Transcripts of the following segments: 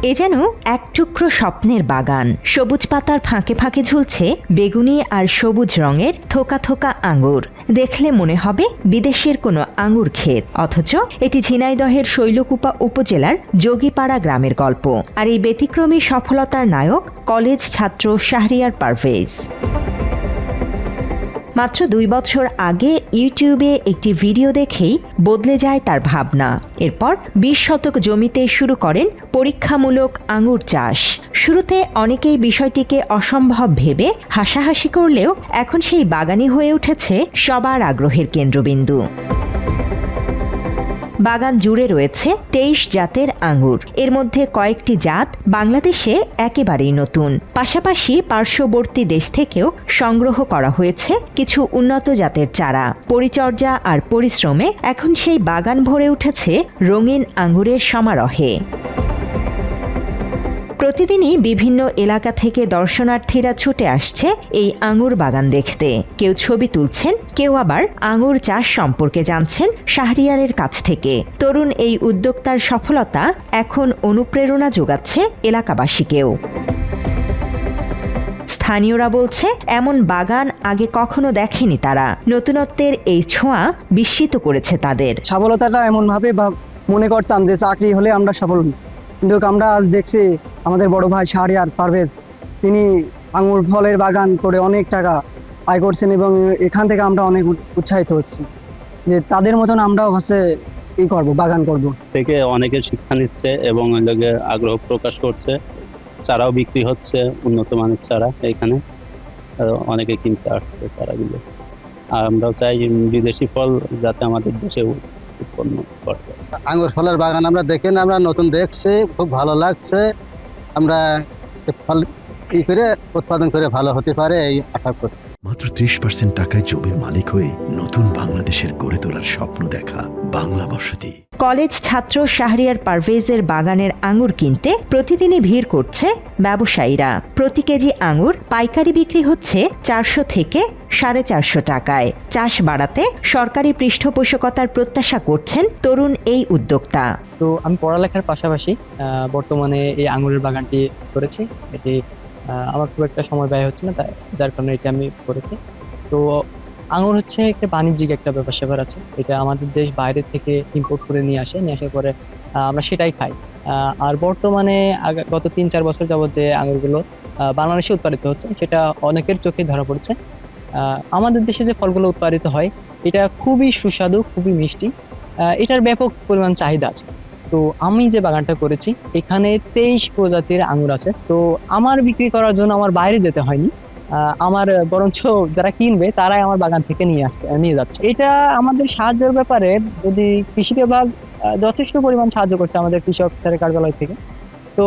এ যেন এক টুকরো স্বপ্নের বাগান। সবুজ পাতার ফাঁকে ফাঁকে ঝুলছে বেগুনি আর সবুজ রঙের থোকা থোকা আঙুর। দেখলে মনে হবে বিদেশের কোনো আঙুর ক্ষেত, অথচ এটি ঝিনাইদহের শৈলকুপা উপজেলার যোগীপাড়া গ্রামের গল্প। আর এই ব্যতিক্রমী সফলতার নায়ক কলেজ ছাত্র শাহরিয়ার পারভেজ। মাত্র 2 বছর আগে ইউটিউবে একটি ভিডিও দেখেই বদলে যায় তার ভাবনা। এরপর 20 শতক জমিতে শুরু করেন পরীক্ষামূলক আঙুর চাষ। শুরুতে অনেকেই বিষয়টিকে অসম্ভব ভেবে হাসাহাসি করলেও এখন সেই বাগানই হয়ে উঠেছে সবার আগ্রহের কেন্দ্রবিন্দু। বাগান জুড়ে রয়েছে 23 জাতের আঙুর। এর মধ্যে কয়েকটি জাত বাংলাদেশে একেবারেই নতুন। পাশাপাশি পার্শ্ববর্তী দেশ থেকেও সংগ্রহ করা হয়েছে কিছু উন্নত জাতের চারা। পরিচর্যা আর পরিশ্রমে এখন সেই বাগান ভরে উঠেছে রঙিন আঙুরের সমারোহে। প্রতিদিনই বিভিন্ন এলাকা থেকে দর্শনার্থীরা ছুটে আসছে এই আঙুর বাগান দেখতে। কেউ ছবি তুলছেন, কেউ আবার আঙুর চাষ সম্পর্কে জানছেন শাহরিয়ারের কাছ থেকে। তরুণ এই উদ্যোক্তার সফলতা এখন অনুপ্রেরণা যোগাচ্ছে এলাকাবাসীকেও। স্থানীয়রা বলছে এমন বাগান আগে কখনো দেখেনি তারা। নতুনত্বের এই ছোঁয়া বিস্মিত করেছে তাদের। সফলতাটা এমনভাবে মনে করতাম যে চাকরি হলে আমরা সফল, কিন্তু আমরা আজ দেখছি আমাদের বড় ভাই শাহরিয়ার পারভেজ, তিনি আঙুর ফলের বাগান করে অনেক টাকা আয় করছেন এবং এখান থেকে আমরা অনেক উৎসাহিত হচ্ছি যে তাদের মতন আমরাও করব, বাগান করব। থেকে অনেকে শিক্ষা নিচ্ছে এবং আগ্রহ প্রকাশ করছে। চারাও বিক্রি হচ্ছে, উন্নত মানের চারা এখানে অনেকে কিনতে আসছে চারাগুলো। আর আমরাও চাই বিদেশি ফল যাতে আমাদের দেশে উৎপন্ন করতে। আঙুর ফলের বাগান আমরা দেখেন, আমরা নতুন দেখছি, খুব ভালো লাগছে। আমরা ফল করে উৎপাদন করে ভালো হতে পারে এই আশা করি। মাত্র 30% টাকায় জমির মালিক হয়ে নতুন বাংলাদেশের গড়ে তোলার স্বপ্ন দেখা বাংলা বসতি। কলেজ ছাত্র শাহরিয়ার পারভেজের বাগানের আঙুর কিনতে প্রতিদিনই ভিড় করছে ব্যবসায়ীরা। প্রতি কেজি আঙুর পাইকারি বিক্রি হচ্ছে 400 থেকে 450 টাকায়। চাষ বাড়াতে সরকারি পৃষ্ঠপোষকতার প্রত্যাশা করছেন তরুণ এই উদ্যোক্তা। তো আমি পড়ালেখার পাশাপাশি বর্তমানে এই আঙুরের বাগানটি করেছি। এটি আমার খুব একটা সময় ব্যয় হচ্ছে না, যার কারণে এটা আমি করেছি। তো আঙুর হচ্ছে একটা বাণিজ্যিক একটা ব্যাপার আছে। এটা আমাদের দেশ বাইরে থেকে ইম্পোর্ট করে নিয়ে আসার পরে আমরা সেটাই খাই। আর বর্তমানে গত 3-4 বছর যাবত যে আঙুরগুলো বাংলাদেশে উৎপাদিত হচ্ছে সেটা অনেকের চোখে ধরা পড়ছে। আমাদের দেশে যে ফলগুলো উৎপাদিত হয় এটা খুবই সুস্বাদু, খুবই মিষ্টি, এটার ব্যাপক পরিমাণ চাহিদা আছে। তো আমি যে বাগানটা করেছি এখানে 23 প্রজাতির আঙুর আছে। তো আমার বিক্রি করার জন্য আমার বাইরে যেতে হয়নি, আমার বরঞ্চ যারা কিনবে তারাই আমার বাগান থেকে নিয়ে যাচ্ছে। এটা আমাদের সাহায্যের ব্যাপারে যদি কৃষি বিভাগ যথেষ্ট পরিমাণ সাহায্য করছে আমাদের কৃষি অফিসারের কার্যালয় থেকে। তো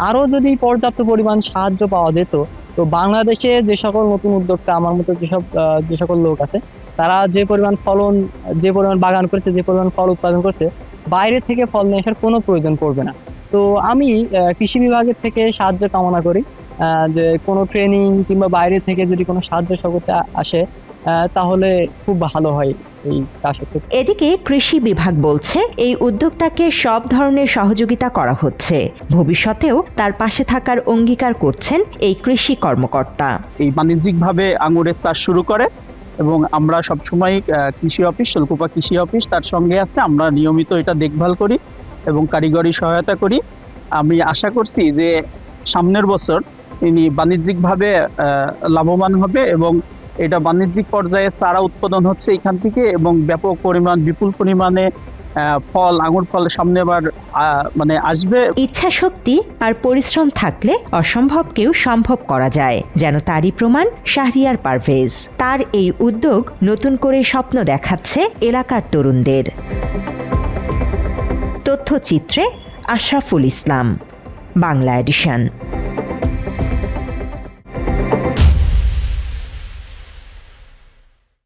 আরো যদি পর্যাপ্ত পরিমাণ সাহায্য পাওয়া যেত, তো বাংলাদেশে যে সকল নতুন উদ্যোক্তা আমার মতো যে সকল লোক আছে তারা যে পরিমাণ ফলন, যে পরিমাণ বাগান করেছে, যে পরিমাণ ফল উৎপাদন করছে, বাইরে থেকে ফল নিয়ে আসার কোনো প্রয়োজন পড়বে না। তো আমি কৃষি বিভাগের থেকে সাহায্য কামনা করি যে কোনো ট্রেনিং কিংবা বাইরে থেকে যদি কোনো সাহায্য সহযোগিতা আসে তাহলে খুব ভালো হয় এই চাষের ক্ষেত্রে। এদিকে কৃষি বিভাগ বলছে এই উদ্যোক্তাকে সব ধরনের সহযোগিতা করা হচ্ছে। ভবিষ্যতেও তার পাশে থাকার অঙ্গীকার করছেন এই কৃষি কর্মকর্তা। এই বাণিজ্যিকভাবে আঙুরের চাষ শুরু করে এবং আমরা সবসময় কৃষি অফিস, শৈলকুপা কৃষি অফিস তার সঙ্গে আছে। আমরা নিয়মিত এটা দেখভাল করি এবং কারিগরি সহায়তা করি। আমি আশা করছি যে সামনের বছর ইনি বাণিজ্যিকভাবে লাভবান হবে এবং এটা বাণিজ্যিক পর্যায়ে চারা উৎপাদন হচ্ছে এখান থেকে এবং ব্যাপক পরিমাণ, বিপুল পরিমাণে আঙুর ফল সামনে আবার আসবে। ইচ্ছা শক্তি আর পরিশ্রম থাকলে অসম্ভবকেও সম্ভব করা যায়, যেন তারই প্রমাণ শাহরিয়ার পারভেজ। তার এই উদ্যোগ নতুন করে স্বপ্ন দেখাচ্ছে এলাকার তরুণদের। তথ্যচিত্রে আশরাফুল ইসলাম, বাংলা এডিশন।